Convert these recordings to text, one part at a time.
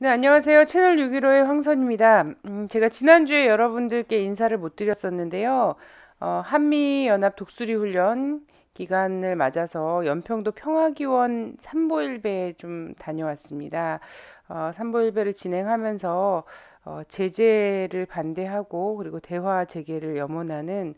네, 안녕하세요. 채널 615의 황선입니다. 제가 지난주에 여러분들께 인사를 못 드렸었는데요. 한미연합 독수리 훈련 기간을 맞아서 연평도 평화기원 삼보일배에 좀 다녀왔습니다. 삼보일배를 진행하면서 제재를 반대하고 그리고 대화 재개를 염원하는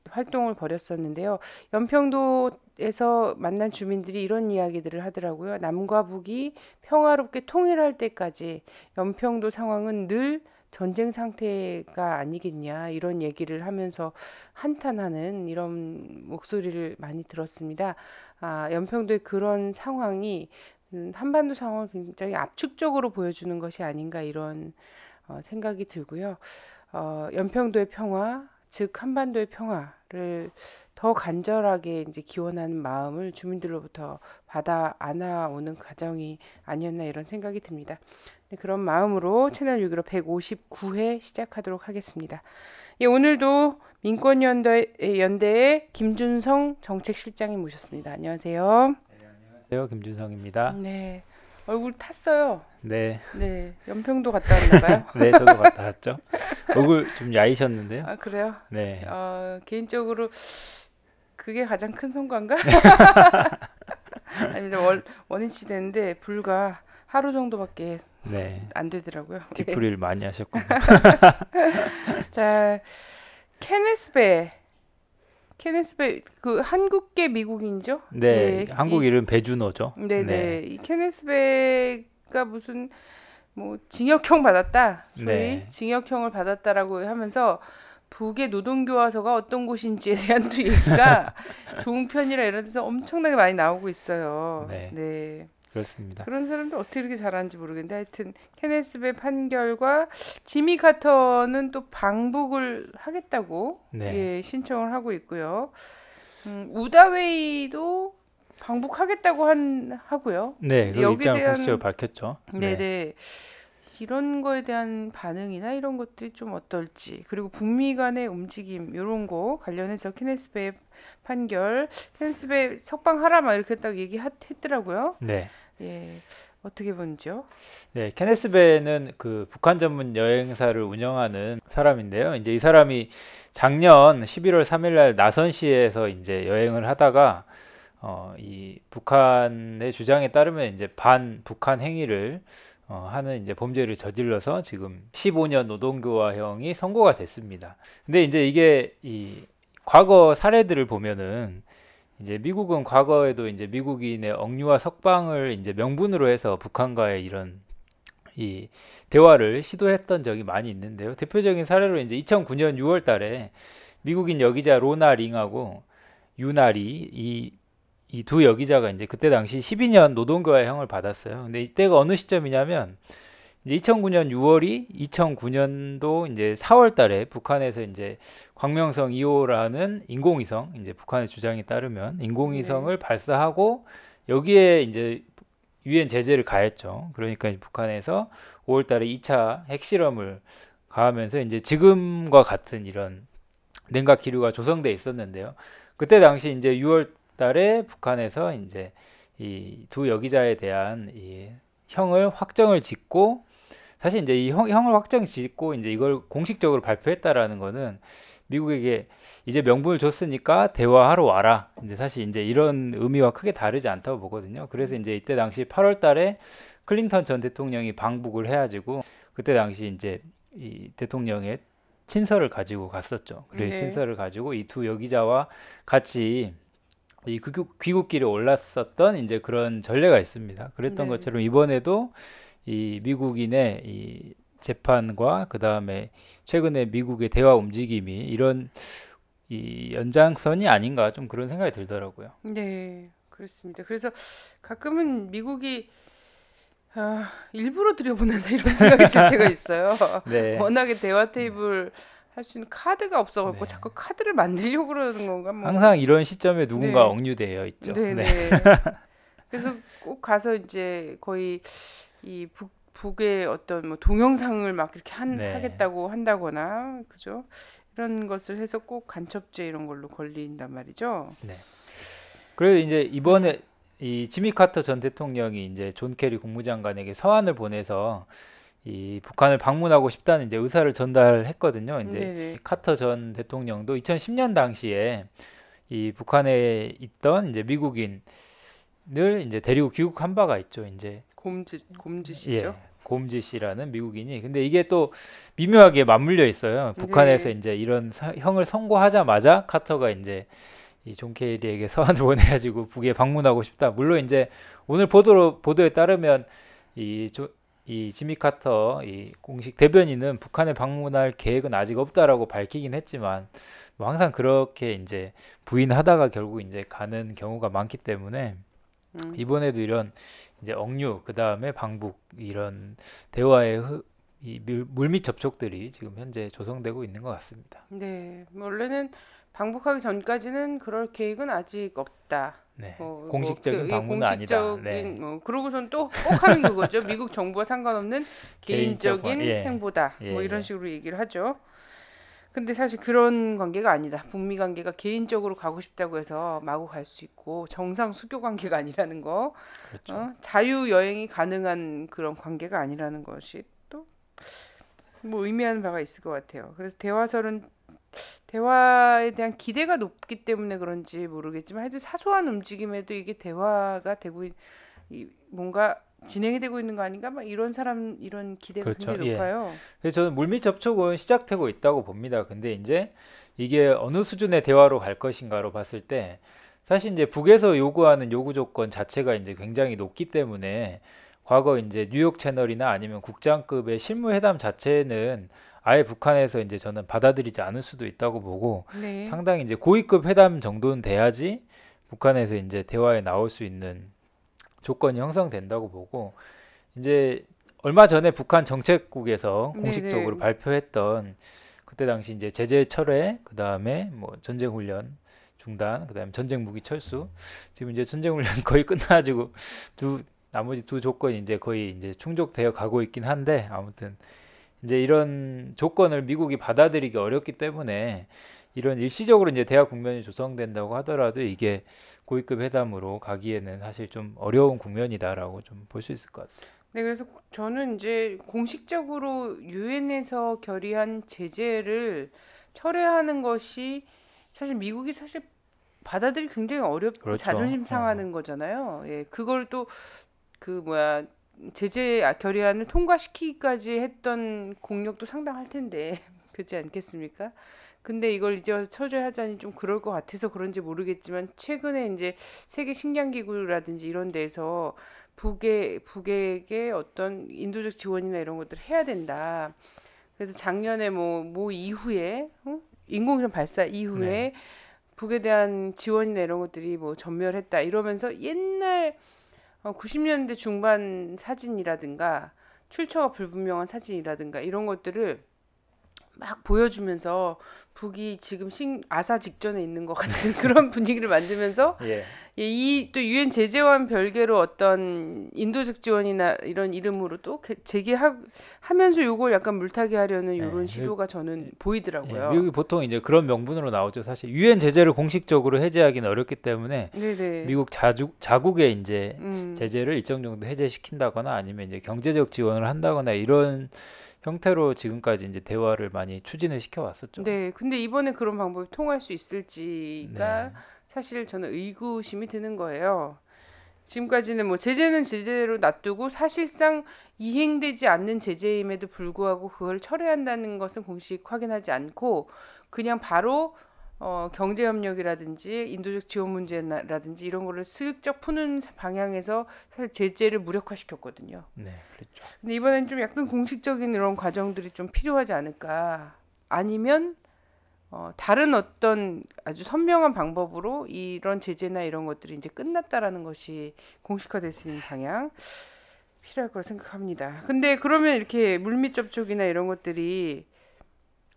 활동을 벌였었는데요. 연평도에서 만난 주민들이 이런 이야기들을 하더라고요. 남과 북이 평화롭게 통일할 때까지 연평도 상황은 늘 전쟁 상태가 아니겠냐 이런 얘기를 하면서 한탄하는 이런 목소리를 많이 들었습니다. 연평도의 그런 상황이 한반도 상황을 굉장히 압축적으로 보여주는 것이 아닌가 이런 생각이 들고요. 연평도의 평화, 즉 한반도의 평화를 더 간절하게 이제 기원하는 마음을 주민들로부터 받아 안아오는 과정이 아니었나 이런 생각이 듭니다. 네, 그런 마음으로 채널 615 159회 시작하도록 하겠습니다. 예, 오늘도 민권연대의 김준성 정책실장님 모셨습니다. 안녕하세요. 안녕하세요, 김준성입니다. 네, 얼굴 탔어요. 네, 네, 연평도 갔다 왔나 봐요. 네, 저도 갔다 왔죠. 얼굴 좀 야이셨는데요. 아, 그래요? 네, 개인적으로 그게 가장 큰 성과인가? 아닙니다. 원인치 되는데 불과 하루 정도밖에 네, 안 되더라고요. 뒷풀이를 많이 하셨군요. 자, 케네스 베 그 한국계 미국인이죠? 네, 예, 한국 이름 배준호죠. 네네 네, 이 케네스 베가 무슨 뭐 징역형 받았다, 소위 네, 징역형을 받았다라고 하면서 북의 노동교화소가 어떤 곳인지에 대한 또 얘기가 종편이라 이런 데서 엄청나게 많이 나오고 있어요. 네, 네. 그렇습니다. 그런 사람들 어떻게 이렇게 잘하는지 모르겠는데 하여튼 케네스의 판결과 지미 카터는 또 방북을 하겠다고 네, 예, 신청을 하고 있고요. 우다웨이도 방북하겠다고 하고요. 네, 근데 그 여기에 입장을 공식적으로 대한 밝혔죠. 네, 네네 이런 거에 대한 반응이나 이런 것들이 좀 어떨지 그리고 북미 간의 움직임 이런 거 관련해서 케네스베의 판결 케네스베 석방하라 막 이렇게 딱 얘기했더라고요. 네, 예, 어떻게 보는지요? 네. 케네스 베는 그 북한 전문 여행사를 운영하는 사람인데요. 이제 이 사람이 작년 11월 3일 날 나선시에서 이제 여행을 하다가 이 북한의 주장에 따르면 이제 반 북한 행위를 하는 이제 범죄를 저질러서 지금 15년 노동교화형이 선고가 됐습니다. 근데 이제 이게 이 과거 사례들을 보면은 이제 미국은 과거에도 이제 미국인의 억류와 석방을 이제 명분으로 해서 북한과의 이런 이 대화를 시도했던 적이 많이 있는데요. 대표적인 사례로 이제 2009년 6월 달에 미국인 여기자 로나 링하고 유나리 이 두 여기자가 이제 그때 당시 12년 노동교화형을 받았어요. 근데 이때가 어느 시점이냐면 이제 2009년 6월이 2009년도 이제 4월 달에 북한에서 이제 광명성 2호라는 인공위성, 이제 북한의 주장에 따르면 네, 인공위성을 발사하고 여기에 이제 유엔 제재를 가했죠. 그러니까 이제 북한에서 5월 달에 2차 핵실험을 가하면서 이제 지금과 같은 이런 냉각 기류가 조성돼 있었는데요. 그때 당시 이제 6월 달에 북한에서 이제 이 두 여기자에 대한 이 형을 확정을 짓고 사실 이제 이 형을 확정 짓고 이제 이걸 공식적으로 발표했다라는 거는 미국에게 이제 명분을 줬으니까 대화하러 와라. 이제 사실 이제 이런 의미와 크게 다르지 않다고 보거든요. 그래서 이제 이때 당시 8월 달에 클린턴 전 대통령이 방북을 해가지고 그때 당시 이제 이 대통령의 친서를 가지고 갔었죠. 그래 네, 친서를 가지고 이 두 여기자와 같이 이 귀국길에 올랐었던 이제 그런 전례가 있습니다. 그랬던 네, 것처럼 이번에도 이 미국인의 이 재판과 그 다음에 최근에 미국의 대화 움직임이 이런 이 연장선이 아닌가 좀 그런 생각이 들더라고요. 네, 그렇습니다. 그래서 가끔은 미국이 일부러 들여보낸다 이런 생각이 들 때가 있어요. 네, 워낙에 대화 네, 테이블 할 수 있는 카드가 없어갖고 네. 자꾸 카드를 만들려고 그러는 건가 뭐. 항상 이런 시점에 누군가 네, 억류되어 있죠. 네, 네, 네. 그래서 꼭 가서 이제 거의 이 북의 어떤 뭐 동영상을 막 이렇게 네, 하겠다고 한다거나 그죠? 이런 것을 해서 꼭 간첩죄 이런 걸로 걸린단 말이죠. 네. 그래서 이제 음, 이번에 이 지미 카터 전 대통령이 이제 존 케리 국무장관에게 서한을 보내서 이 북한을 방문하고 싶다는 이제 의사를 전달했거든요. 이제 네네. 카터 전 대통령도 2010년 당시에 이 북한에 있던 이제 미국인을 이제 데리고 귀국한 바가 있죠. 이제 예, 곰지시죠? 곰지시라는 미국인이. 근데 이게 또 미묘하게 맞물려 있어요. 북한에서 네. 이제 이런 형을 선고하자마자 카터가 이제 이 존 케리에게 서한을 보내가지고 북에 방문하고 싶다. 물론 이제 오늘 보도에 따르면 이, 이 지미 카터 이 공식 대변인은 북한에 방문할 계획은 아직 없다라고 밝히긴 했지만 뭐 항상 그렇게 이제 부인하다가 결국 이제 가는 경우가 많기 때문에 음. 이번에도 이런 이제 억류 그 다음에 방북 이런 대화의 이 물밑 접촉들이 지금 현재 조성되고 있는 것 같습니다. 네. 원래는 방북하기 전까지는 그럴 계획은 아직 없다. 네, 그, 공식적인 이게 방문은 아니다. 네, 공식적인 그러고선 또 꼭 하는 그거죠. 미국 정부와 상관없는 개인적 개인적인 예, 행보다. 예, 뭐 이런 예, 식으로 얘기를 하죠. 근데 사실 그런 관계가 아니다. 북미 관계가 개인적으로 가고 싶다고 해서 마구 갈 수 있고 정상 수교 관계가 아니라는 거. 그렇죠. 자유 여행이 가능한 그런 관계가 아니라는 것이 또 뭐 의미하는 바가 있을 것 같아요. 그래서 대화설은 대화에 대한 기대가 높기 때문에 그런지 모르겠지만 하여튼 사소한 움직임에도 이게 대화가 되고 뭔가 진행이 되고 있는 거 아닌가? 막 이런 기대가 그렇죠. 굉장히 예. 높아요. 그래서 저는 물밑 접촉은 시작되고 있다고 봅니다. 근데 이제 이게 어느 수준의 대화로 갈 것인가로 봤을 때 사실 이제 북에서 요구하는 요구 조건 자체가 이제 굉장히 높기 때문에 과거 이제 뉴욕 채널이나 아니면 국장급의 실무회담 자체는 아예 북한에서 이제 저는 받아들이지 않을 수도 있다고 보고 네. 상당히 이제 고위급 회담 정도는 돼야지 북한에서 이제 대화에 나올 수 있는 조건이 형성된다고 보고 이제 얼마 전에 북한 정책국에서 공식적으로 네네. 발표했던 그때 당시 이제 제재 철회, 그 다음에 뭐 전쟁 훈련 중단, 그 다음에 전쟁 무기 철수. 지금 이제 전쟁 훈련이 거의 끝나가지고 나머지 두 조건이 이제 거의 이제 충족되어 가고 있긴 한데 아무튼 이제 이런 조건을 미국이 받아들이기 어렵기 때문에 이런 일시적으로 이제 대화 국면이 조성된다고 하더라도 이게 고위급 회담으로 가기에는 사실 좀 어려운 국면이다라고 좀 볼 수 있을 것 같아요. 네, 그래서 저는 이제 공식적으로 유엔에서 결의한 제재를 철회하는 것이 사실 미국이 사실 받아들이기 굉장히 어렵고 그렇죠. 자존심 상하는 거잖아요. 예, 그걸 또 그 뭐야 제재 결의안을 통과시키기까지 했던 공력도 상당할 텐데 그렇지 않겠습니까? 근데 이걸 이제 와서 철회하자니 좀 그럴 것 같아서 그런지 모르겠지만 최근에 이제 세계 식량기구라든지 이런 데서 북에게 어떤 인도적 지원이나 이런 것들을 해야 된다. 그래서 작년에 뭐 이후에 인공위성 발사 네. 이후에 북에 대한 지원이나 이런 것들이 뭐 전멸했다 이러면서 옛날 90년대 중반 사진이라든가 출처가 불분명한 사진이라든가 이런 것들을 막 보여주면서 북이 지금 아사 직전에 있는 것 같은 그런 분위기를 만들면서 예. 이 또 유엔 제재와는 별개로 어떤 인도적 지원이나 이런 이름으로 또 제기하면서 요걸 약간 물타기 하려는 이런 예. 시도가 저는 예, 보이더라고요. 미국이 보통 이제 그런 명분으로 나오죠. 사실 유엔 제재를 공식적으로 해제하기는 어렵기 때문에 네네. 미국 자국의 이제 음. 제재를 일정 정도 해제시킨다거나 아니면 이제 경제적 지원을 한다거나 이런 형태로 지금까지 이제 대화를 많이 추진을 시켜 왔었죠. 네. 근데 이번에 그런 방법이 통할 수 네. 있을지가 사실 저는 의구심이 드는 거예요. 지금까지는 뭐 제재는 제재대로 놔두고 사실상 이행되지 않는 제재임에도 불구하고 그걸 철회한다는 것은 공식 확인하지 않고 그냥 바로 경제협력이라든지 인도적 지원 문제라든지 이런 거를 슬쩍 푸는 방향에서 사실 제재를 무력화시켰거든요. 네, 그렇죠. 근데 이번엔 좀 약간 공식적인 이런 과정들이 좀 필요하지 않을까. 아니면 다른 어떤 아주 선명한 방법으로 이런 제재나 이런 것들이 이제 끝났다라는 것이 공식화될 수 있는 방향 필요할 거라 생각합니다. 근데 그러면 이렇게 물밑 접촉이나 이런 것들이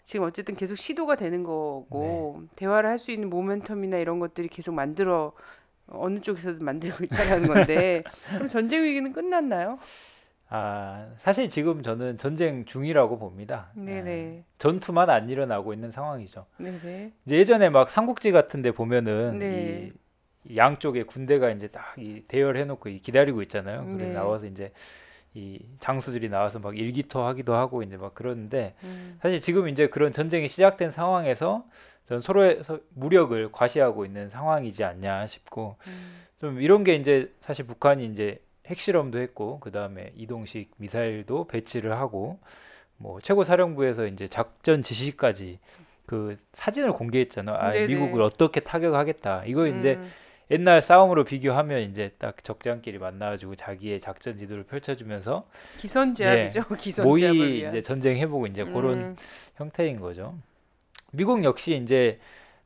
지금 어쨌든 계속 시도가 되는 네. 거고 대화를 할 수 있는 모멘텀이나 이런 것들이 계속 어느 쪽에서도 만들고 있다라는 건데 그럼 전쟁 위기는 끝났나요? 아, 사실 지금 저는 전쟁 중이라고 봅니다. 네네. 전투만 안 일어나고 있는 상황이죠. 네네. 이제 예전에 막 삼국지 같은 데 보면은 네. 양쪽에 군대가 이제 딱 이 대열해놓고 기다리고 있잖아요. 그래 네. 나와서 이제 이 장수들이 나와서 막 일기토하기도 하고 이제 막 그러는데 음. 사실 지금 이제 그런 전쟁이 시작된 상황에서 전 서로의 무력을 과시하고 있는 상황이지 않냐 싶고 음. 좀 이런 게 이제 사실 북한이 이제 핵실험도 했고 그 다음에 이동식 미사일도 배치를 하고 뭐 최고사령부에서 이제 작전 지시까지 그 사진을 공개했잖아. 아, 미국을 네네. 어떻게 타격하겠다. 이거 이제 음. 옛날 싸움으로 비교하면 이제 딱 적장끼리 만나가지고 자기의 작전 지도를 펼쳐주면서 예 기선제압이죠. 기선제압을 모의 이제 위한. 전쟁 해보고 이제 그런 음. 형태인 거죠. 미국 역시 이제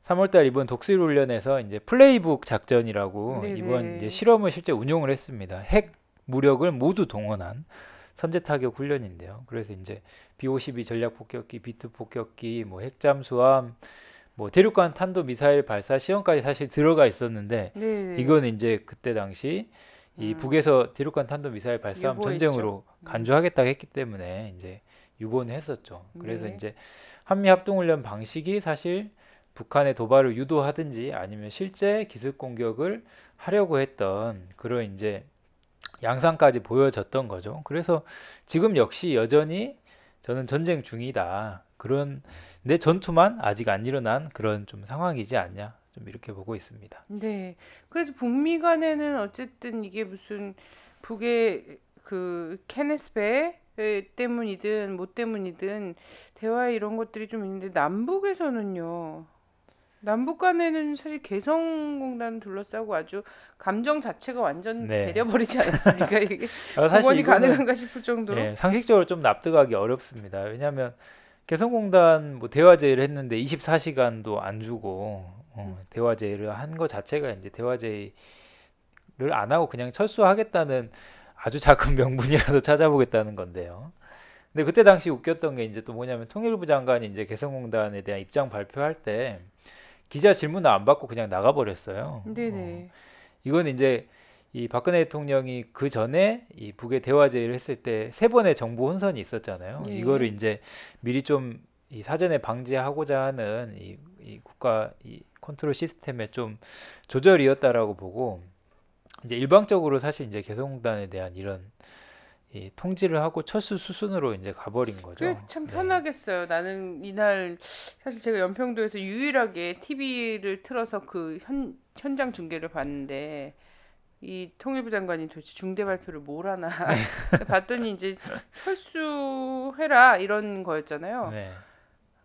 3월달 이번 독수리 훈련에서 이제 플레이북 작전이라고 이번 이제 네네. 실험을 실제 운용을 했습니다. 핵 무력을 모두 동원한 선제 타격 훈련인데요. 그래서 이제 B-52 전략 폭격기, B-2 폭격기, 뭐 핵잠수함, 뭐 대륙간 탄도 미사일 발사 시험까지 사실 들어가 있었는데 네네. 이거는 이제 그때 당시 이 음. 북에서 대륙간 탄도 미사일 발사함 유보했죠. 전쟁으로 음. 간주하겠다고 했기 때문에 이제 유보는 했었죠. 그래서 네. 이제 한미 합동훈련 방식이 사실 북한의 도발을 유도하든지 아니면 실제 기습 공격을 하려고 했던 그런 이제 양상까지 보여졌던 거죠. 그래서 지금 역시 여전히 저는 전쟁 중이다. 그런 내 전투만 아직 안 일어난 그런 좀 상황이지 않냐. 좀 이렇게 보고 있습니다. 네. 그래서 북미 간에는 어쨌든 이게 무슨 북의 그 케네스 배 때문이든 뭐 때문이든 대화 이런 것들이 좀 있는데 남북에서는요. 남북 간에는 사실 개성공단 둘러싸고 아주 감정 자체가 완전 네. 배려버리지 않았습니까? 이게 사실 복원이 이거는 가능한가 싶을 정도로. 예, 상식적으로 좀 납득하기 어렵습니다. 왜냐하면 개성공단 뭐 대화 제의를 했는데 24시간도 안 주고 음. 대화 제의를 한 거 자체가 이제 대화 제의를 안 하고 그냥 철수하겠다는 아주 작은 명분이라도 찾아보겠다는 건데요. 근데 그때 당시 웃겼던 게 이제 또 뭐냐면 통일부 장관이 이제 개성공단에 대한 입장 발표할 때 기자 질문을 안 받고 그냥 나가버렸어요. 네네. 이건 이제 이 박근혜 대통령이 그 전에 이 북의 대화 제의를 했을 때 세 번의 정보 혼선이 있었잖아요. 이거를 예. 이제 미리 좀 이 사전에 방지하고자 하는 이 국가 이 컨트롤 시스템의 좀 조절이었다라고 보고 이제 일방적으로 사실 이제 개성공단에 대한 이런 이 통지를 하고 철수 수순으로 이제 가버린 그게 거죠. 참 네. 편하겠어요. 나는 이날 사실 제가 연평도에서 유일하게 TV를 틀어서 그 현장 중계를 봤는데 이 통일부 장관이 도대체 중대 발표를 뭘 하나 봤더니 이제 철수해라 이런 거였잖아요. 네.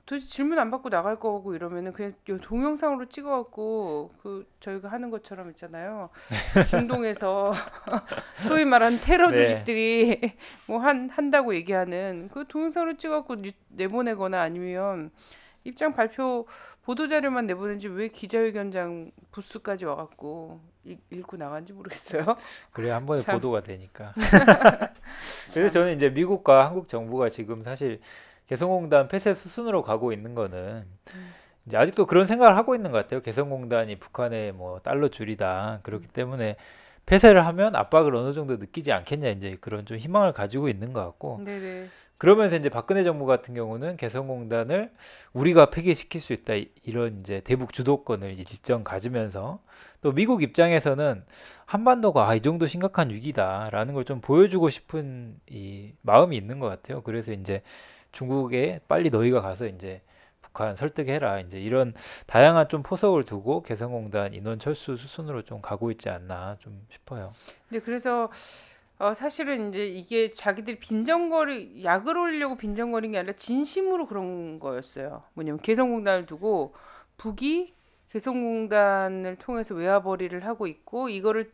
도대체 질문 안 받고 나갈 거고 이러면은 그냥 동영상으로 찍어갖고 그 저희가 하는 것처럼 있잖아요. 중동에서 소위 말하는 테러 네. 조직들이 뭐 한다고 얘기하는 그 동영상으로 찍어갖고 내보내거나 아니면 입장 발표 보도자료만 내보낸지 왜 기자회견장 부스까지 와갖고 읽고 나간지 모르겠어요. 그래야 한 번에 참, 보도가 되니까. 그래서 참. 저는 이제 미국과 한국 정부가 지금 사실 개성공단 폐쇄 수순으로 가고 있는 거는 음, 이제 아직도 그런 생각을 하고 있는 것 같아요. 개성공단이 북한의 뭐 달러 줄이다. 그렇기 때문에 폐쇄를 하면 압박을 어느 정도 느끼지 않겠냐 이제 그런 좀 희망을 가지고 있는 것 같고 네네. 그러면서 이제 박근혜 정부 같은 경우는 개성공단을 우리가 폐기시킬 수 있다 이런 이제 대북 주도권을 일정 가지면서 또 미국 입장에서는 한반도가 이 정도 심각한 위기다라는 걸 좀 보여주고 싶은 이 마음이 있는 것 같아요. 그래서 이제 중국에 빨리 너희가 가서 이제 북한 설득해라 이제 이런 다양한 좀 포석을 두고 개성공단 인원 철수 수순으로 좀 가고 있지 않나 좀 싶어요. 근데 그래서 사실은 이제 이게 자기들이 약을 올리려고 빈정거린 게 아니라 진심으로 그런 거였어요. 뭐냐면 개성공단을 두고 북이 개성공단을 통해서 외화벌이를 하고 있고 이거를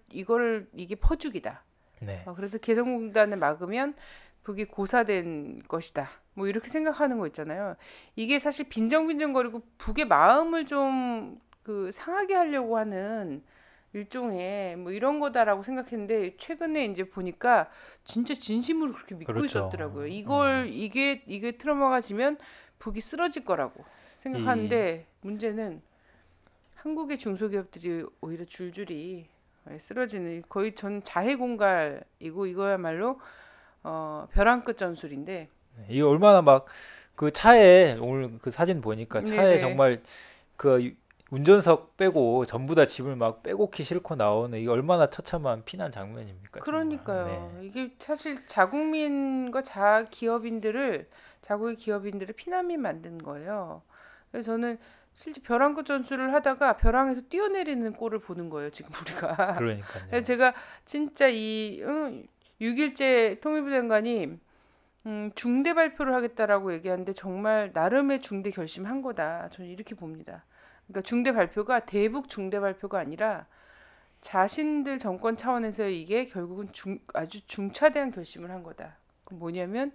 이게 퍼주기다. 네, 그래서 개성공단을 막으면 북이 고사된 것이다. 뭐 이렇게 생각하는 거 있잖아요. 이게 사실 빈정빈정거리고 북의 마음을 좀 그 상하게 하려고 하는 일종의 뭐 이런 거다라고 생각했는데 최근에 이제 보니까 진짜 진심으로 그렇게 믿고 그렇죠. 있었더라고요. 어, 이게 트라우마가 지면 북이 쓰러질 거라고 이 생각하는데 문제는 한국의 중소기업들이 오히려 줄줄이 쓰러지는 거의 전 자해 공갈이고 이거야말로 벼랑 끝 전술인데 이게 얼마나 막 그 차에 오늘 그 사진 보니까 차에 네네 정말 그 운전석 빼고 전부 다 집을 막 빼곡히 싣고 나오는 이게 얼마나 처참한 피난 장면입니까, 정말. 그러니까요. 네. 이게 사실 자국민과 자국의 기업인들을 피난민 만든 거예요. 그래서 저는 실제 벼랑끝 전술을 하다가 벼랑에서 뛰어내리는 꼴을 보는 거예요, 지금 우리가. 그래서 그러니까요. 제가 진짜 6일째 통일부 장관이 중대 발표를 하겠다라고 얘기하는데 정말 나름의 중대 결심한 거다. 저는 이렇게 봅니다. 그러니까 중대 발표가 대북 중대 발표가 아니라 자신들 정권 차원에서 이게 결국은 아주 중차대한 결심을 한 거다. 그 뭐냐면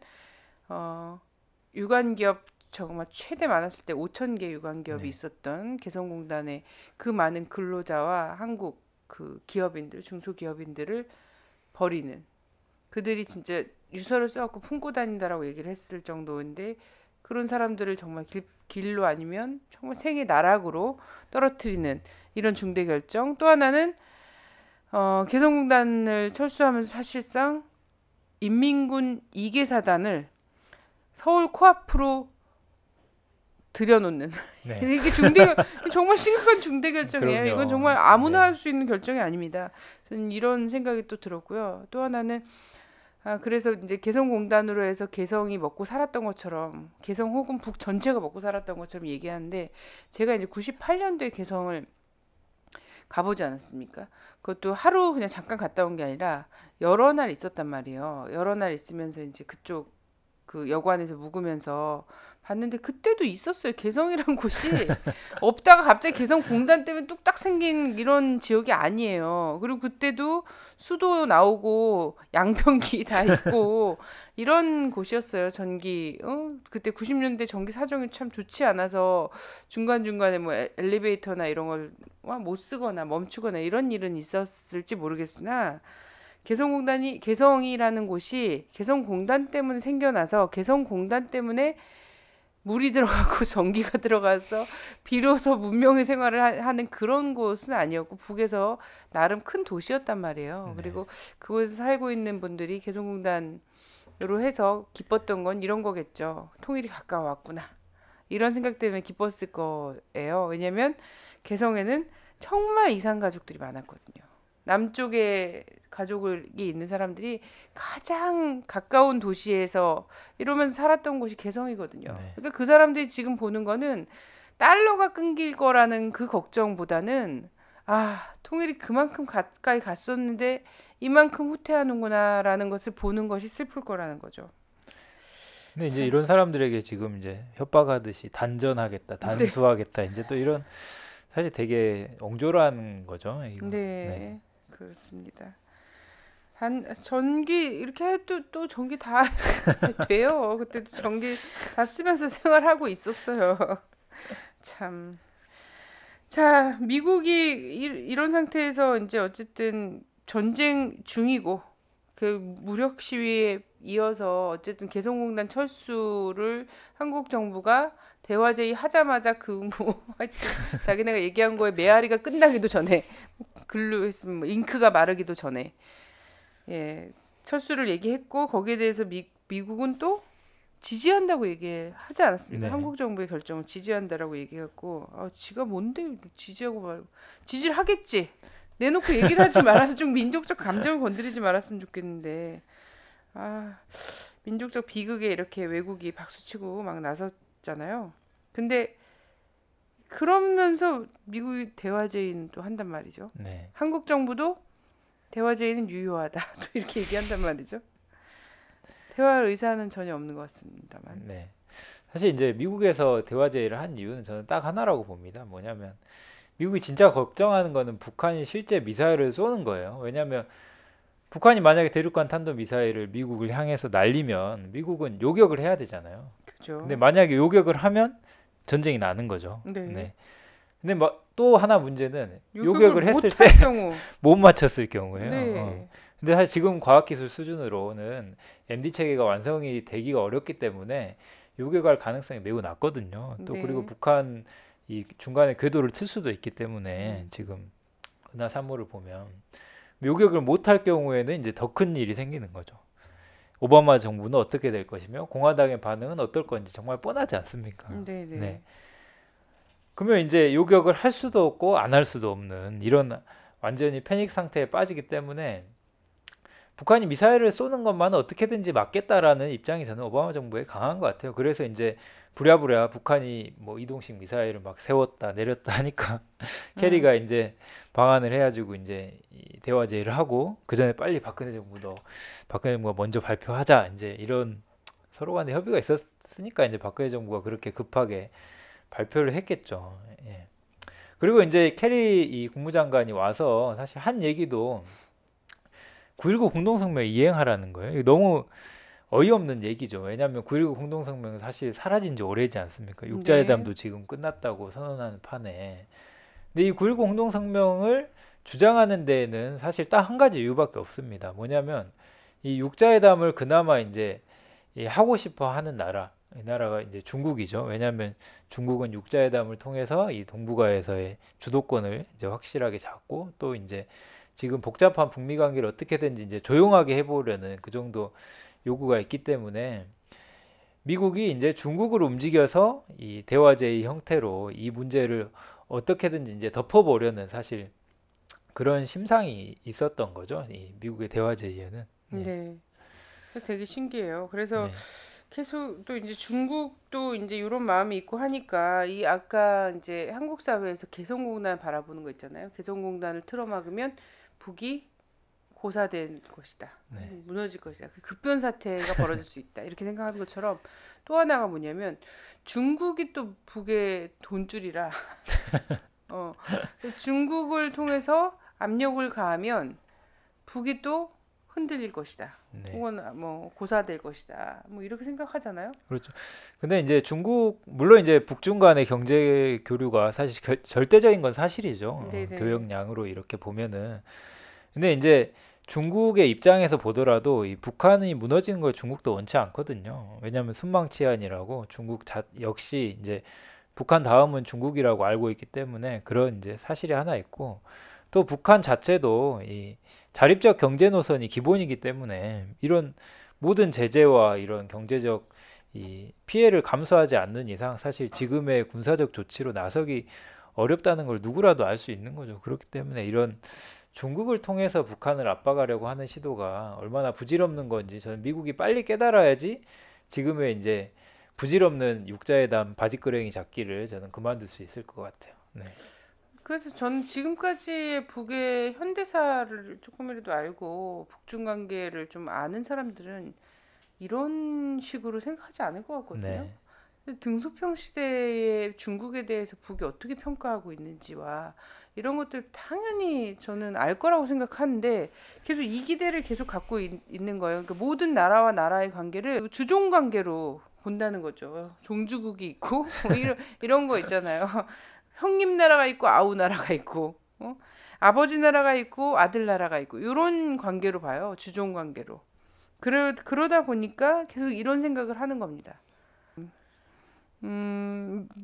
어, 유관기업 정말 최대 많았을 때 5천 개 유관기업이 네. 있었던 개성공단의 그 많은 근로자와 한국 그 기업인들, 중소기업인들을 버리는 그들이 진짜 유서를 써갖고 품고 다닌다라고 얘기를 했을 정도인데 그런 사람들을 정말 길로 아니면 정말 생의 나락으로 떨어뜨리는 이런 중대 결정. 또 하나는 개성공단을 철수하면서 사실상 인민군 2개 사단을 서울 코앞으로 들여놓는 네. 이게 정말 심각한 중대 결정이에요. 이건 그럼요. 정말 아무나 네. 할 수 있는 결정이 아닙니다. 저는 이런 생각이 또 들었고요. 또 하나는 그래서 이제 개성공단으로 해서 개성이 먹고 살았던 것처럼 개성 혹은 북 전체가 먹고 살았던 것처럼 얘기하는데 제가 이제 98년도에 개성을 가보지 않았습니까? 그것도 하루 그냥 잠깐 갔다 온 게 아니라 여러 날 있었단 말이에요. 여러 날 있으면서 이제 그쪽 그 여관에서 묵으면서 봤는데 그때도 있었어요. 개성이란 곳이 없다가 갑자기 개성 공단 때문에 뚝딱 생긴 이런 지역이 아니에요. 그리고 그때도 수도 나오고 양변기 다 있고 이런 곳이었어요. 그때 90년대 전기 사정이 참 좋지 않아서 중간중간에 뭐 엘리베이터나 이런 걸 못 쓰거나 멈추거나 이런 일은 있었을지 모르겠으나 개성이라는 곳이 개성공단 때문에 생겨나서 개성공단 때문에 물이 들어가고 전기가 들어가서 비로소 문명의 생활을 하는 그런 곳은 아니었고 북에서 나름 큰 도시였단 말이에요. 네. 그리고 그곳에서 살고 있는 분들이 개성공단으로 해서 기뻤던 건 이런 거겠죠. 통일이 가까워왔구나. 이런 생각 때문에 기뻤을 거예요. 왜냐면 개성에는 정말 이산 가족들이 많았거든요. 남쪽에 가족이 있는 사람들이 가장 가까운 도시에서 이러면서 살았던 곳이 개성이거든요. 네. 그러니까 그 사람들이 지금 보는 거는 달러가 끊길 거라는 그 걱정보다는 통일이 그만큼 가까이 갔었는데 이만큼 후퇴하는구나라는 것을 보는 것이 슬플 거라는 거죠. 근데 이제 참, 이런 사람들에게 지금 이제 협박하듯이 단전하겠다, 네, 단수하겠다, 이제 또 이런 사실 되게 옹졸한 거죠, 이거. 네. 네, 그렇습니다. 전기 이렇게 해도 또 전기 다 돼요. 그때도 전기 다 쓰면서 생활하고 있었어요. 참. 자, 미국이 이런 상태에서 이제 어쨌든 전쟁 중이고 그 무력 시위에 이어서 어쨌든 개성공단 철수를 한국 정부가 대화제의 하자마자 하여튼 자기네가 얘기한 거에 메아리가 끝나기도 전에 글로 했으면 뭐 잉크가 마르기도 전에 예, 철수를 얘기했고 거기에 대해서 미국은 또 지지한다고 얘기하지 않았습니까? 네. 한국 정부의 결정을 지지한다라고 얘기했고 지가 뭔데 지지하고 말고 지지를 하겠지. 내놓고 얘기를 하지 말아서 좀 민족적 감정을 건드리지 말았으면 좋겠는데 아 민족적 비극에 이렇게 외국이 박수치고 막 나섰잖아요. 근데 그러면서 미국이 대화 제의는 또 한단 말이죠. 네. 한국 정부도 대화 제의는 유효하다. 또 이렇게 얘기한단 말이죠. 대화할 의사는 전혀 없는 것 같습니다만. 네. 사실 이제 미국에서 대화 제의를 한 이유는 저는 딱 하나라고 봅니다. 뭐냐면 미국이 진짜 걱정하는 거는 북한이 실제 미사일을 쏘는 거예요. 왜냐하면 북한이 만약에 대륙간 탄도 미사일을 미국을 향해서 날리면 미국은 요격을 해야 되잖아요. 근데 그죠? 만약에 요격을 하면 전쟁이 나는 거죠. 네. 네. 근데 뭐 또 하나 문제는 요격을 요격을 했을 때 못할 경우. 못 맞췄을 경우에요. 네. 근데 사실 지금 과학기술 수준으로는 MD 체계가 완성이 되기가 어렵기 때문에 요격할 가능성이 매우 낮거든요. 또 그리고 네. 북한 이 중간에 궤도를 틀 수도 있기 때문에 음. 지금 은하 3호를 보면 요격을 못할 경우에는 이제 더 큰 일이 생기는 거죠. 오바마 정부는 어떻게 될 것이며 공화당의 반응은 어떨 건지 정말 뻔하지 않습니까? 네, 네. 네. 그러면 이제 요격을 할 수도 없고 안 할 수도 없는 이런 완전히 패닉 상태에 빠지기 때문에 북한이 미사일을 쏘는 것만은 어떻게든지 막겠다라는 입장이 저는 오바마 정부에 강한 것 같아요. 그래서 이제 부랴부랴 북한이 뭐 이동식 미사일을 막 세웠다 내렸다 하니까 음, 캐리가 이제 방안을 해가지고 이제 이 대화 제의를 하고 그 전에 빨리 박근혜 정부가 먼저 발표하자 이제 이런 서로 간에 협의가 있었으니까 이제 박근혜 정부가 그렇게 급하게 발표를 했겠죠. 예. 그리고 이제 캐리 이 국무장관이 와서 사실 한 얘기도 9.19 공동성명 이행하라는 거예요. 이거 너무 어이없는 얘기죠. 왜냐하면 9.19 공동성명은 사실 사라진 지 오래지 않습니까? 네. 육자회담도 지금 끝났다고 선언하는 판에. 근데 이 9.19 공동성명을 주장하는 데에는 사실 딱 한 가지 이유밖에 없습니다. 뭐냐면 이 육자회담을 그나마 이제 이 하고 싶어 하는 나라, 이 나라가 이제 중국이죠. 왜냐하면 중국은 육자회담을 통해서 이 동북아에서의 주도권을 이제 확실하게 잡고 또 이제 지금 복잡한 북미 관계를 어떻게든지 이제 조용하게 해보려는 그 정도 요구가 있기 때문에 미국이 이제 중국을 움직여서 이 대화제의 형태로 이 문제를 어떻게든지 이제 덮어보려는 사실 그런 심상이 있었던 거죠. 이 미국의 대화제의에는. 네, 네. 그래서 되게 신기해요. 그래서 네, 계속 또 이제 중국도 이제 이런 마음이 있고 하니까 이 아까 이제 한국 사회에서 개성공단 바라보는 거 있잖아요. 개성공단을 틀어막으면 북이 고사될 것이다. 네, 무너질 것이다. 그 급변 사태가 벌어질 수 있다. 이렇게 생각하는 것처럼 또 하나가 뭐냐면 중국이 또 북의 돈줄이라 어, 중국을 통해서 압력을 가하면 북이 또 흔들릴 것이다. 네. 혹은 뭐 고사될 것이다. 뭐 이렇게 생각하잖아요. 그렇죠. 근데 이제 중국 물론 이제 북중 간의 경제 교류가 사실 절대적인 건 사실이죠. 네네. 교역량으로 이렇게 보면은. 근데 이제 중국의 입장에서 보더라도 이 북한이 무너지는 걸 중국도 원치 않거든요. 왜냐하면 순망치안이라고 역시 이제 북한 다음은 중국이라고 알고 있기 때문에 그런 이제 사실이 하나 있고 또 북한 자체도 이 자립적 경제 노선이 기본이기 때문에 이런 모든 제재와 이런 경제적 이 피해를 감수하지 않는 이상 사실 지금의 군사적 조치로 나서기 어렵다는 걸 누구라도 알 수 있는 거죠. 그렇기 때문에 이런 중국을 통해서 북한을 압박하려고 하는 시도가 얼마나 부질없는 건지 저는 미국이 빨리 깨달아야지 지금의 이제 부질없는 육자회담 바지끄레기 잡기를 저는 그만둘 수 있을 것 같아요. 네. 그래서 저는 지금까지의 북의 현대사를 조금이라도 알고 북중 관계를 좀 아는 사람들은 이런 식으로 생각하지 않을 것 같거든요. 네. 등소평 시대의 중국에 대해서 북이 어떻게 평가하고 있는지와 이런 것들 당연히 저는 알 거라고 생각하는데 계속 이 기대를 계속 갖고 는 거예요. 그러니까 모든 나라와 나라의 관계를 주종 관계로 본다는 거죠. 종주국이 있고 뭐 이런 거 있잖아요. 형님 나라가 있고 아우 나라가 있고 아버지 나라가 있고 아들 나라가 있고 이런 관계로 봐요. 주종 관계로. 그러다 보니까 계속 이런 생각을 하는 겁니다.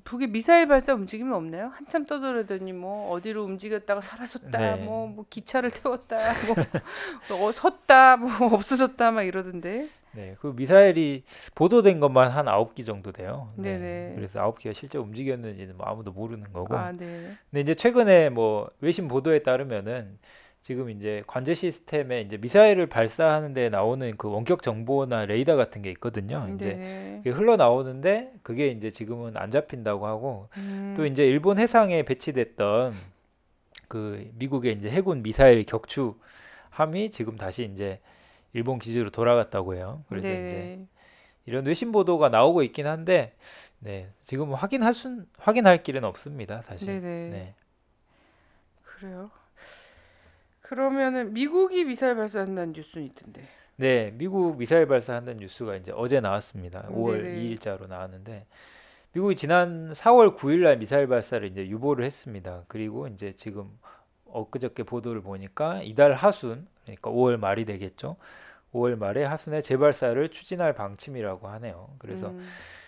북의 미사일 발사 움직임은 없나요? 한참 떠들어더니 뭐 어디로 움직였다가 사라졌다, 네. 뭐 기차를 태웠다, 뭐 섰다, 뭐 없어졌다 막 이러던데. 네. 그 미사일이 보도된 것만 한 9기 정도 돼요. 네. 네네. 그래서 9기가 실제 움직였는지는 뭐 아무도 모르는 거고. 아, 네. 근데 이제 최근에 뭐 외신 보도에 따르면은 지금 이제 관제 시스템에 이제 미사일을 발사하는 데 나오는 그 원격 정보나 레이더 같은 게 있거든요. 이제 네네. 그게 흘러나오는데 그게 이제 지금은 안 잡힌다고 하고 또 음, 이제 일본 해상에 배치됐던 그 미국의 이제 해군 미사일 격추함이 지금 다시 이제 일본 기지로 돌아갔다고 해요. 그래서 이제 네네. 이런 외신 보도가 나오고 있긴 한데 네, 지금 확인할 길은 없습니다, 사실. 네네. 네. 그래요. 그러면은 미국이 미사일 발사한다는 뉴스는 있던데. 네, 미국 미사일 발사한다는 뉴스가 이제 어제 나왔습니다. 5월 네네. 2일자로 나왔는데 미국이 지난 4월 9일 날 미사일 발사를 이제 유보를 했습니다. 그리고 이제 지금 엊그저께 보도를 보니까 이달 하순, 그러니까 5월 말이 되겠죠. 5월 말에 하순에 재발사를 추진할 방침이라고 하네요. 그래서 음,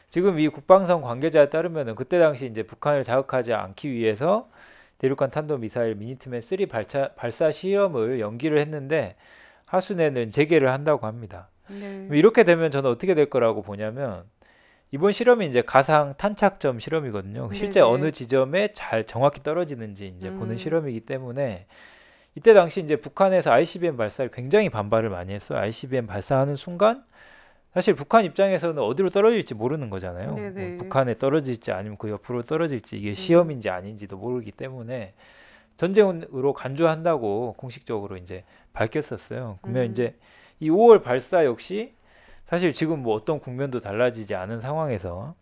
지금 이 국방성 관계자에 따르면은 그때 당시 이제 북한을 자극하지 않기 위해서 대륙간 탄도미사일 미니트맨 3 발사 시험을 연기를 했는데 하순에는 재개를 한다고 합니다. 네. 이렇게 되면 저는 어떻게 될 거라고 보냐면 이번 실험이 이제 가상 탄착점 실험이거든요. 실제 네네. 어느 지점에 잘 정확히 떨어지는지 이제 보는 음, 실험이기 때문에 이때 당시 이제 북한에서 ICBM 발사를 굉장히 반발을 많이 했어요. ICBM 발사하는 순간 사실 북한 입장에서는 어디로 떨어질지 모르는 거잖아요. 뭐 네네. 북한에 떨어질지 아니면 그 옆으로 떨어질지 이게 음, 시험인지 아닌지도 모르기 때문에 전쟁으로 간주한다고 공식적으로 이제 밝혔었어요. 그러면 음, 이제 이 5월 발사 역시 사실 지금 뭐 어떤 국면도 달라지지 않은 상황에서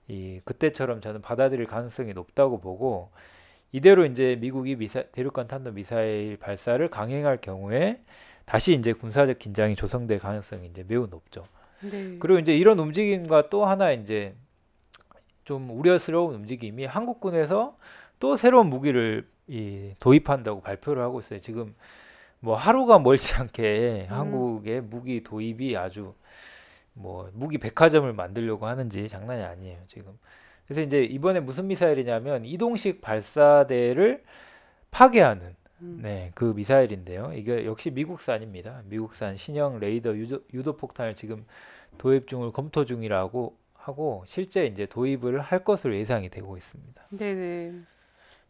이 그때처럼 저는 받아들일 가능성이 높다고 보고 이대로 이제 미국이 대륙간 탄도 미사일 발사를 강행할 경우에 다시 이제 군사적 긴장이 조성될 가능성이 이제 매우 높죠. 네. 그리고 이제 이런 움직임과 또 하나 이제 좀 우려스러운 움직임이 한국군에서 또 새로운 무기를 도입한다고 발표를 하고 있어요. 지금 뭐 하루가 멀지 않게 음, 한국의 무기 도입이 아주 뭐 무기 백화점을 만들려고 하는지 장난이 아니에요, 지금. 그래서 이제 이번에 무슨 미사일이냐면 이동식 발사대를 파괴하는 음. 네, 그 미사일인데요. 이게 역시 미국산입니다. 미국산 신형 레이더 유도 폭탄을 지금 도입 중을 검토 중이라고 하고 실제 이제 도입을 할 것으로 예상이 되고 있습니다. 네네.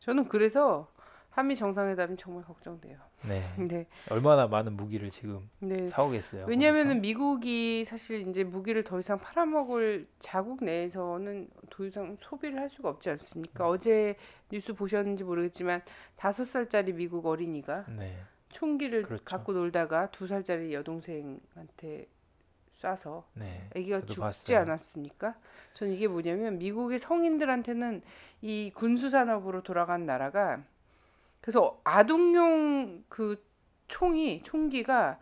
저는 그래서 한미 정상회담이 정말 걱정돼요. 네. 네, 얼마나 많은 무기를 지금 네. 사오겠어요, 거기서? 왜냐면은 미국이 사실 이제 무기를 더 이상 팔아먹을 자국 내에서는 더 이상 소비를 할 수가 없지 않습니까? 어제 뉴스 보셨는지 모르겠지만 5살짜리 미국 어린이가 네. 총기를 그렇죠. 갖고 놀다가 2살짜리 여동생한테 쏴서 네. 아기가 저도 죽지 봤어요. 않았습니까? 저는 이게 뭐냐면 미국의 성인들한테는 이 군수 산업으로 돌아간 나라가 그래서 아동용 그 총기가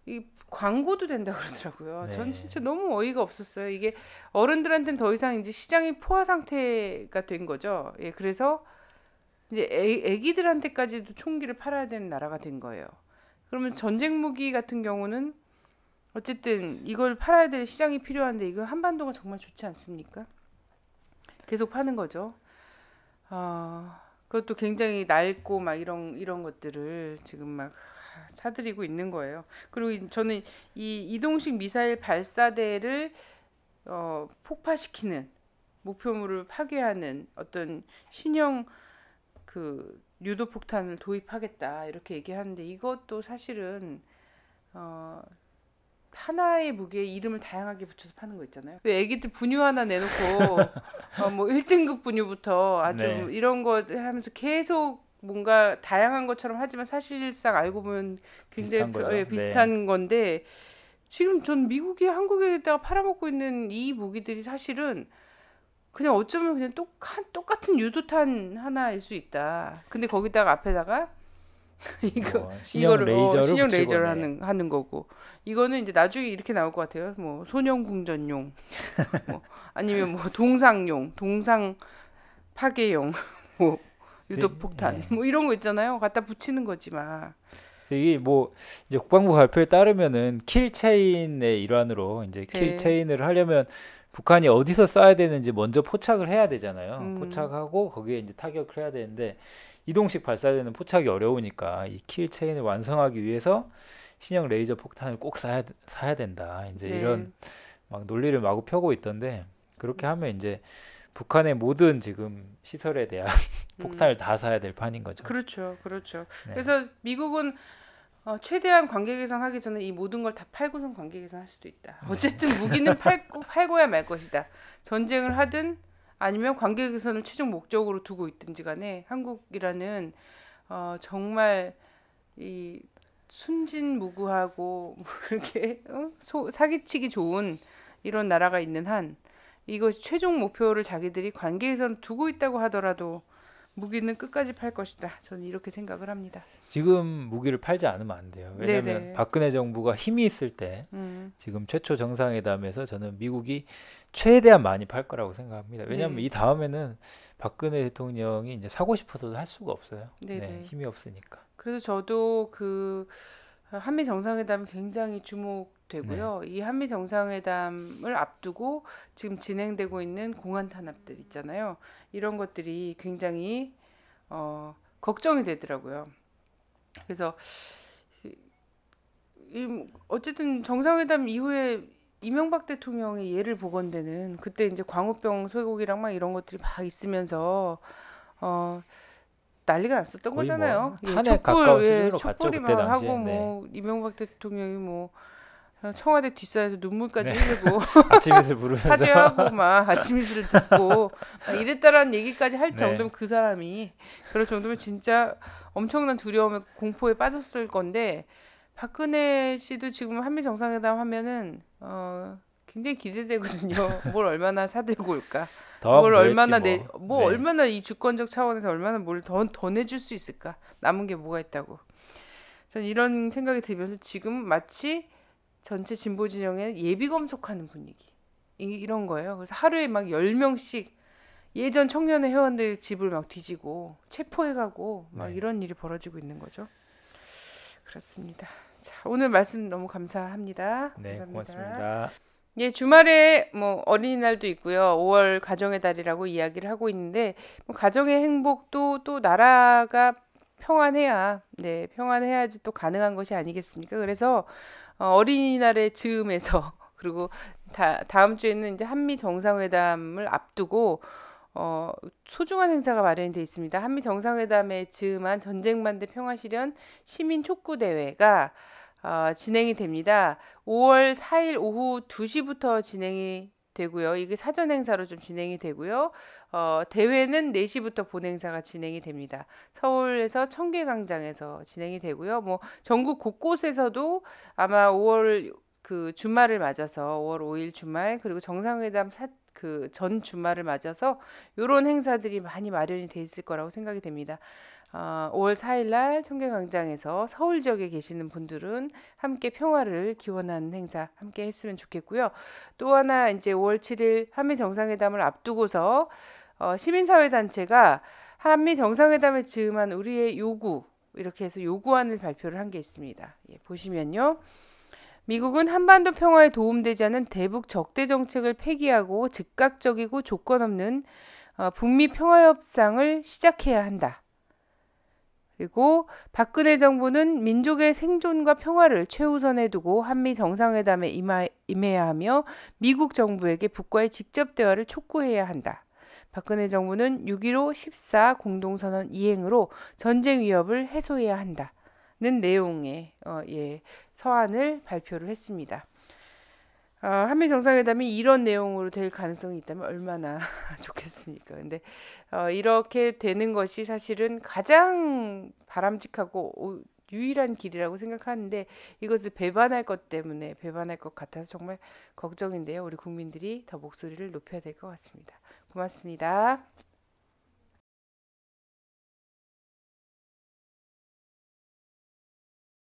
이 광고도 된다 그러더라고요. 전 네. 진짜 너무 어이가 없었어요. 이게 어른들한테는 더 이상 이제 시장이 포화 상태가 된 거죠. 예, 그래서 이제 애기들한테까지도 총기를 팔아야 되는 나라가 된 거예요. 그러면 전쟁 무기 같은 경우는 어쨌든 이걸 팔아야 될 시장이 필요한데 이거 한반도가 정말 좋지 않습니까? 계속 파는 거죠. 그것도 굉장히 낡고 막 이런 것들을 지금 막 사들이고 있는 거예요. 그리고 저는 이 이동식 미사일 발사대를 폭파시키는 목표물을 파괴하는 어떤 신형 그 유도 폭탄을 도입하겠다 이렇게 얘기하는데 이것도 사실은 어, 하나의 무기에 이름을 다양하게 붙여서 파는 거 있잖아요. 왜 애기들 분유 하나 내놓고 뭐 1등급 분유부터 아주 네. 이런 거 하면서 계속 뭔가 다양한 것처럼 하지만 사실상 알고 보면 굉장히 비슷한 거죠. 네. 비슷한 건데 지금 전 미국이 한국에다가 팔아먹고 있는 이 무기들이 사실은 그냥 어쩌면 그냥 똑같은 유도탄 하나일 수 있다. 근데 거기다가 앞에다가 뭐 신형 이거를 레이저를 신형 붙이고 레이저를 네. 하는 거고 이거는 이제 나중에 이렇게 나올 것 같아요. 뭐 소년궁전용, 뭐 아니면 뭐 동상용, 동상 파괴용, 뭐 유도폭탄, 네. 뭐 이런 거 있잖아요. 갖다 붙이는 거지 막. 이게 뭐 이제 국방부 발표에 따르면은 킬 체인의 일환으로 이제 킬 네, 체인을 하려면 북한이 어디서 쏴야 되는지 먼저 포착을 해야 되잖아요. 음, 포착하고 거기에 이제 타격을 해야 되는데 이동식 발사대는 포착이 어려우니까 이 킬 체인을 완성하기 위해서 신형 레이저 폭탄을 꼭 사야 된다. 이제 네, 이런 막 논리를 마구 펴고 있던데 그렇게 하면 이제 북한의 모든 지금 시설에 대한 음, 폭탄을 다 사야 될 판인 거죠. 그렇죠, 그렇죠. 네. 그래서 미국은 최대한 관계 개선하기 전에 이 모든 걸 다 팔고선 관계 개선할 수도 있다. 네. 어쨌든 무기는 팔고야 말 것이다. 전쟁을 하든 아니면 관계 개선을 최종 목적으로 두고 있든지 간에 한국이라는 정말 이 순진무구하고 뭐 그렇게 사기치기 좋은 이런 나라가 있는 한 이것이 최종 목표를 자기들이 관계 개선을 두고 있다고 하더라도 무기는 끝까지 팔 것이다. 저는 이렇게 생각을 합니다. 지금 무기를 팔지 않으면 안 돼요. 왜냐하면 네네. 박근혜 정부가 힘이 있을 때 음, 지금 최초 정상회담에서 저는 미국이 최대한 많이 팔 거라고 생각합니다. 왜냐하면 네. 이 다음에는 박근혜 대통령이 이제 사고 싶어서도 할 수가 없어요. 네, 네네. 힘이 없으니까. 그래서 저도 그 한미 정상회담이 굉장히 네, 주목되고요. 이 한미 정상회담을 앞두고 지금 진행되고 있는 공안 탄압들 있잖아요. 이런 것들이 굉장히 걱정이 되더라고요. 그래서 어쨌든 정상회담 이후에 이명박 대통령의 예를 보건대는 그때 이제 광우병 쇠고기랑 막 이런 것들이 막 있으면서 어, 난리가 났었던 거의 뭐 거잖아요. 예, 탄핵 가까운 예, 수준으로 갔죠 촛불이 그때 막 당시에. 하고 네. 뭐 이명박 대통령이 뭐 청와대 뒷산에서 눈물까지 네. 흘리고 아침 이슬 부르면서. 사죄하고 막 아침 이슬을 듣고 막 이랬다라는 얘기까지 할 네. 정도면 그 사람이 그럴 정도면 진짜 엄청난 두려움에 공포에 빠졌을 건데 박근혜 씨도 지금 한미 정상회담 하면은 굉장히 기대되거든요. 뭘 얼마나 사들고 올까? 더 뭘 하면 더 했지 얼마나 뭐. 뭐 네. 얼마나 이 주권적 차원에서 얼마나 뭘 더 내줄 수 있을까? 남은 게 뭐가 있다고. 전 이런 생각이 들면서 지금 마치 전체 진보 진영에 예비 검속하는 분위기. 이런 거예요. 그래서 하루에 막 10명씩 예전 청년회 회원들 집을 막 뒤지고 체포해가고 막 네. 이런 일이 벌어지고 있는 거죠. 그렇습니다. 자, 오늘 말씀 너무 감사합니다. 네, 감사합니다. 고맙습니다. 예, 주말에 뭐 어린이날도 있고요. 5월 가정의 달이라고 이야기를 하고 있는데 뭐 가정의 행복도 또 나라가 평안해야 네, 평안해야지 또 가능한 것이 아니겠습니까? 그래서 어린이날의 즈음에서 그리고 다음 주에는 이제 한미 정상회담을 앞두고 소중한 행사가 마련이 돼 있습니다. 한미 정상회담에 즈음한 전쟁반대 평화실현 시민 촉구 대회가 진행이 됩니다. 5월 4일 오후 2시부터 진행이 되고요. 이게 사전 행사로 좀 진행이 되고요. 대회는 4시부터 본 행사가 진행이 됩니다. 서울에서 청계광장에서 진행이 되고요. 뭐 전국 곳곳에서도 아마 5월 그 주말을 맞아서 5월 5일 주말 그리고 정상회담 그 전 주말을 맞아서 이런 행사들이 많이 마련이 돼 있을 거라고 생각이 됩니다. 5월 4일 날 청계광장에서 서울 지역에 계시는 분들은 함께 평화를 기원하는 행사 함께 했으면 좋겠고요. 또 하나 이제 5월 7일 한미 정상회담을 앞두고서 시민사회 단체가 한미 정상회담에 즈음한 우리의 요구 이렇게 해서 요구안을 발표를 한 게 있습니다. 예, 보시면요. 미국은 한반도 평화에 도움되지 않는 대북 적대 정책을 폐기하고 즉각적이고 조건 없는 북미 평화협상을 시작해야 한다. 그리고 박근혜 정부는 민족의 생존과 평화를 최우선에 두고 한미 정상회담에 임해야 하며 미국 정부에게 북과의 직접 대화를 촉구해야 한다. 박근혜 정부는 6.15 14 공동선언 이행으로 전쟁 위협을 해소해야 한다. 는 내용의 서한을 발표를 했습니다. 한미 정상회담이 이런 내용으로 될 가능성이 있다면 얼마나 좋겠습니까? 근데 이렇게 되는 것이 사실은 가장 바람직하고 유일한 길이라고 생각하는데 이것을 배반할 것 때문에 배반할 것 같아서 정말 걱정인데요. 우리 국민들이 더 목소리를 높여야 될 것 같습니다. 고맙습니다.